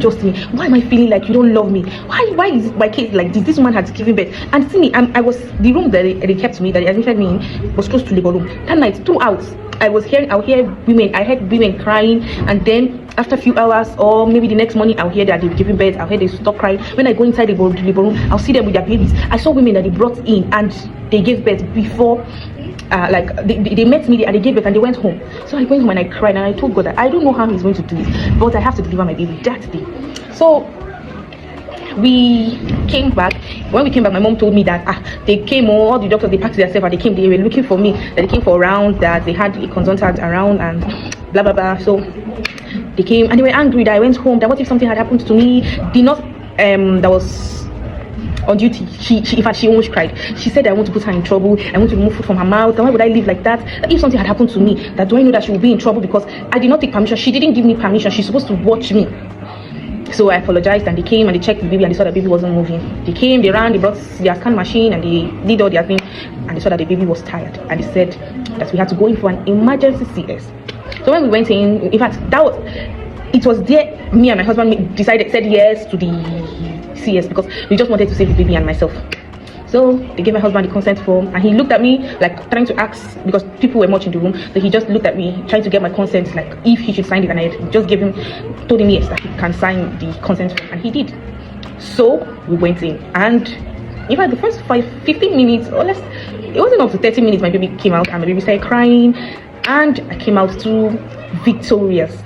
just me. Why am I feeling like you don't love me? Why is my case like this? This woman has given birth. And see me, I was the room that they kept me, that they admitted me in, was close to labor room. That night, throughout, I heard women crying, and then after a few hours, or maybe the next morning, I'll hear that they've given birth. I'll hear they stop crying. When I go inside the labor room, I'll see them with their babies. I saw women that they brought in and they gave birth before. Like they met me and they gave birth and they went home. So I went home and I cried and I told God that I don't know how he's going to do it, but I have to deliver my baby that day. So we came back. When we came back, my mom told me that they came, all the doctors, they packed themselves and they were looking for me, that they came for a round, that they had a consultant around and blah blah blah. So they came and they were angry that I went home, that what if something had happened to me. The nurse that was on duty, she in fact she almost cried. She said I want to put her in trouble, I want to remove food from her mouth, and why would I live like that? If something had happened to me, that do I know that she will be in trouble because I did not take permission? She didn't give me permission. She's supposed to watch me. So I apologized and they came and they checked the baby and they saw that the baby wasn't moving. They came, they ran, they brought their scan machine and they did all their thing and they saw that the baby was tired and they said that we had to go in for an emergency CS. So when we went in fact it was there me and my husband said yes to the CS because we just wanted to save the baby and myself. So they gave my husband the consent form and he looked at me like trying to ask, because people were much in the room, so he just looked at me trying to get my consent, like if he should sign it, and I just told him yes, that he can sign the consent form, and he did. So we went in, and in fact the first 15 minutes or less, it wasn't up to 30 minutes, my baby came out and my baby started crying and I came out too victorious.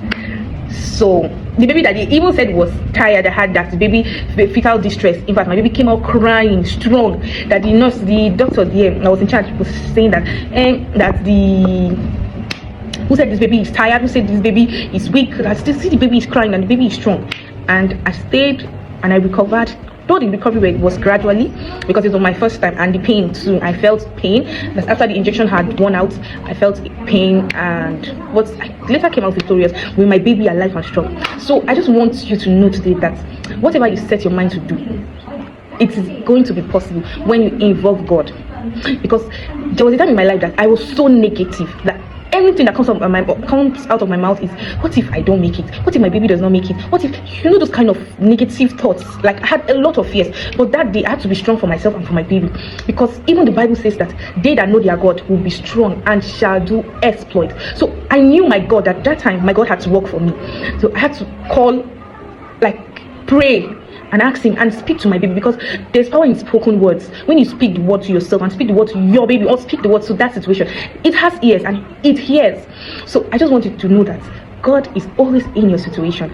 So the baby that they even said was tired, I had that baby fetal distress. In fact, my baby came out crying strong, that the doctor there I was in charge was saying that that who said this baby is tired, who said this baby is weak, I still see the baby is crying and the baby is strong. And I stayed and I recovered. Though the recovery rate was gradually, because it was my first time, and the pain too, I felt pain. That after the injection had worn out, I felt pain, and I later came out victorious with my baby alive and strong. So I just want you to know today that whatever you set your mind to do, it is going to be possible when you involve God. Because there was a time in my life that I was so negative that anything that comes out of my mouth is, what if I don't make it? What if my baby does not make it? What if, those kind of negative thoughts? Like I had a lot of fears, but that day I had to be strong for myself and for my baby, because even the Bible says that they that know their God will be strong and shall do exploit. So I knew my God at that time. My God had to work for me, so I had to call, pray and ask him and speak to my baby, because there's power in spoken words. When you speak the word to yourself and speak the word to your baby, or speak the word to that situation, it has ears and it hears. So I just want you to know that God is always in your situation.